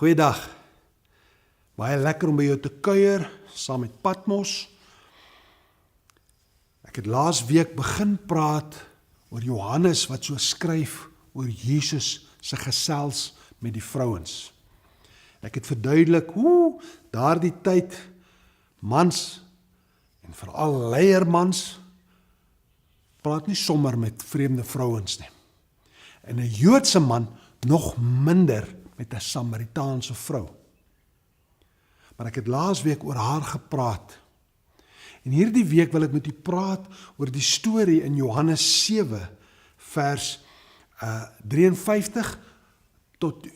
Goeiedag. Baie lekker om by jou te kuier, saam met Patmos. Ek het laas week begin praat oor Johannes wat so skryf oor Jesus se gesels met die vrouens. Ek het verduidelik hoe daardie tyd mans en veral leiermans praat nie sommer met vreemde vrouens nie. En 'n Joodse man nog minder met 'n Samaritaanse vrou. Maar ek het laas week oor haar gepraat. En hierdie week wil ek met u praat oor die storie in Johannes 7 vers 53 tot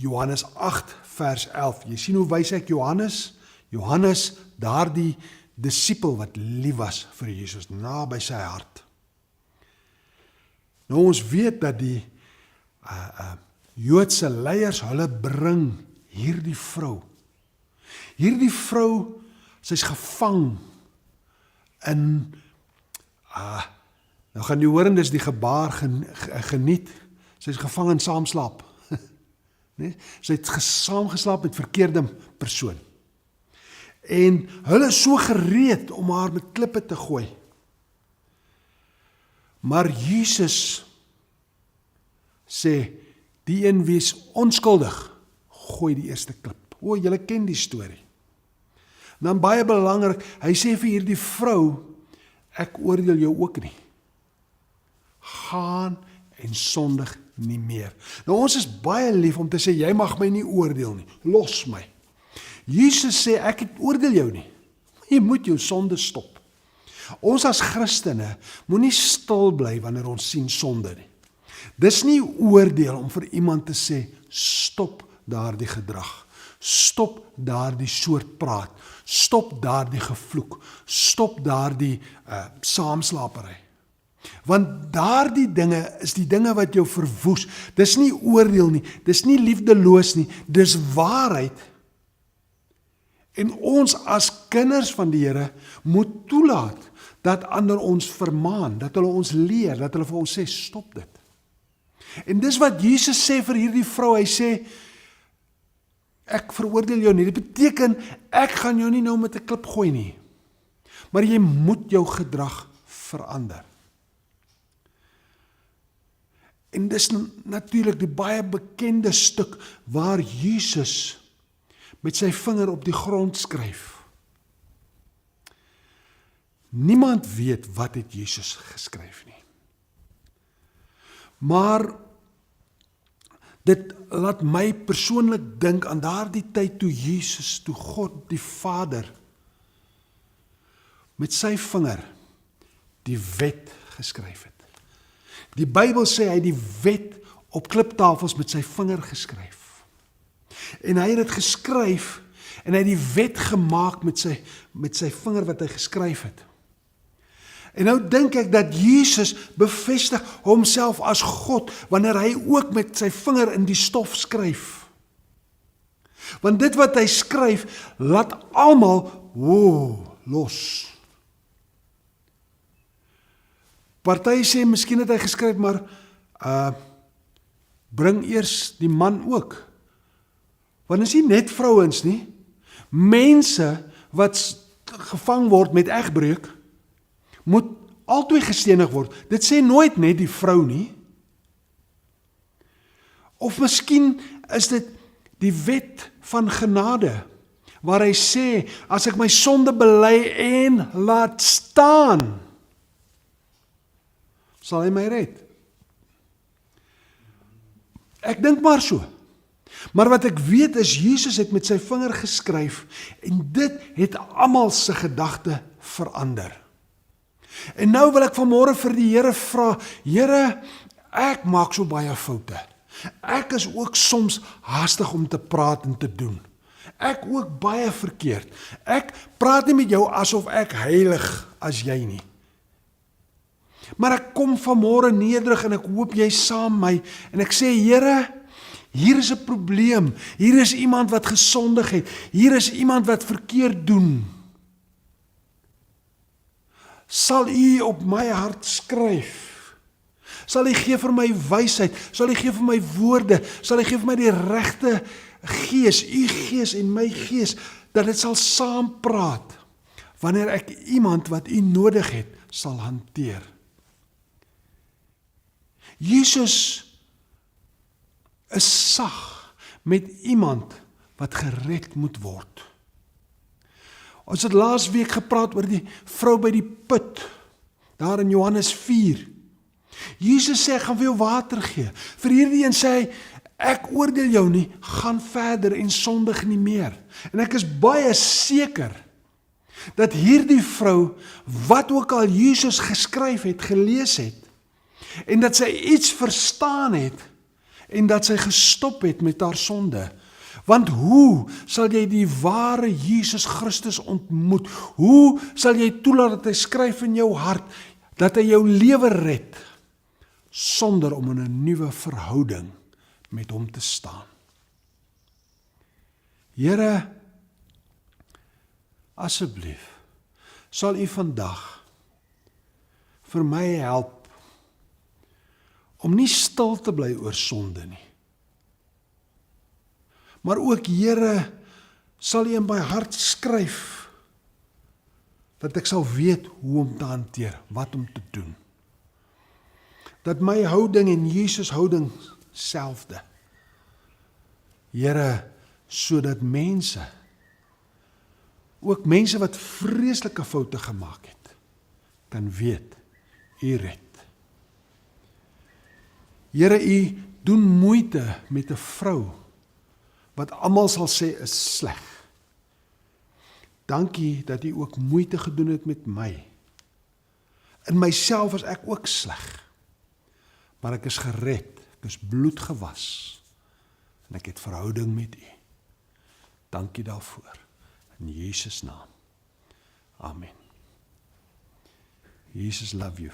Johannes 8 vers 11. Jy sien hoe wys ek Johannes? Johannes, daardie disipel wat lief was vir Jesus, naby sy hart. Nou ons weet dat die Joodse leiers, hulle bring hierdie vrou. Hierdie vrou, sy's gevang in, nou gaan die hoorendes die gebaar geniet, sy's gevang in saamslaap. Nee? Sy het saamgeslaap met verkeerde persoon. En hulle is so gereed om haar met klippe te gooi. Maar Jesus sê, die een wie is onskuldig, gooi die eerste klip. O, julle ken die storie. Dan baie belangrik, hy sê vir hierdie vrou, ek oordeel jou ook nie. Gaan en sondig nie meer. Nou ons is baie lief om te sê, jy mag my nie oordeel nie, los my. Jesus sê, ek oordeel jou nie. Jy moet jou sonde stop. Ons as Christene moenie stil bly wanneer ons sien sonde nie. Dis nie oordeel om vir iemand te sê, stop daardie gedrag, stop daardie soort praat, stop daardie gevloek, stop daardie saamslapery. Want daardie dinge is die dinge wat jou verwoes. Dis nie oordeel nie, dis nie liefdeloos nie, dis waarheid. En ons as kinders van die Here moet toelaat dat ander ons vermaan, dat hulle ons leer, dat hulle vir ons sê, stop dit. En dis wat Jesus sê vir hierdie vrou, hy sê, ek veroordeel jou nie, dit beteken, ek gaan jou nie nou met 'n klip gooi nie, maar jy moet jou gedrag verander. En dis natuurlik die baie bekende stuk waar Jesus met sy vinger op die grond skryf. Niemand weet wat het Jesus geskryf nie. Maar dit laat my persoonlik dink aan daardie tyd toe Jesus, toe God die Vader met sy vinger die wet geskryf het. Die Bybel sê hy het die wet op kliptafels met sy vinger geskryf. En hy het dit geskryf en hy het die wet gemaak met sy vinger wat hy geskryf het. En nou dink ek dat Jesus bevestig homself as God, wanneer hy ook met sy vinger in die stof skryf. Want dit wat hy skryf, laat almal, los. Party sê, miskien het hy geskryf, maar bring eers die man ook. Want is nie net vrouens nie, mense wat gevang word met egbreuk, moet altyd gestenig word. Dit sê nooit net die vrou nie. Of miskien is dit die wet van genade, waar hy sê, as ek my sonde bely en laat staan, sal hy my red. Ek dink maar so. Maar wat ek weet is, Jesus het met sy vinger geskryf, en dit het almal se gedagte verander. En nou wil ek vanmôre vir die Here vra, Here, ek maak so baie foute. Ek is ook soms haastig om te praat en te doen. Ek ook baie verkeerd. Ek praat nie met jou asof ek heilig as jy nie. Maar ek kom vanmôre nederig en ek hoop jy saam my en ek sê, Here, hier is 'n probleem. Hier is iemand wat gesondig het. Hier is iemand wat verkeerd doen. Sal U op my hart skryf. Sal U gee vir my wysheid, sal U gee vir my woorde, sal U gee vir my die regte gees, u gees en my gees, dat dit sal saampraat, wanneer ek iemand wat u nodig het, sal hanteer. Jesus is sag met iemand wat gered moet word. Ons het laas week gepraat oor die vrou by die put, daar in Johannes 4. Jesus sê, ek gaan vir jou water gee. Vir hierdie een sê hy, ek oordeel jou nie, gaan verder en sondig nie meer. En ek is baie seker, dat hierdie vrou, wat ook al Jesus geskryf het, gelees het, en dat sy iets verstaan het, en dat sy gestop het met haar sonde. Want hoe sal jy die ware Jesus Christus ontmoet? Hoe sal jy toelaat dat hy skryf in jou hart, dat hy jou lewe red, sonder om in 'n nuwe verhouding met hom te staan? Here, asseblief, sal u vandag vir my help om nie stil te bly oor sonde nie. Maar ook, Here, sal u in my hart skryf, dat ek sal weet hoe om te hanteer, wat om te doen. Dat my houding en Jesus houding selfde. Here, sodat mense, ook mense wat vreeslike foute gemaak het, kan weet, u red. Here, u doen moeite met 'n vrou, wat almal sal sê is sleg. Dankie dat u ook moeite gedoen het met my. In myself is ek ook sleg. Maar ek is gered, ek is bloedgewas, en ek het verhouding met u. Dankie daarvoor. In Jesus naam. Amen. Jesus love you.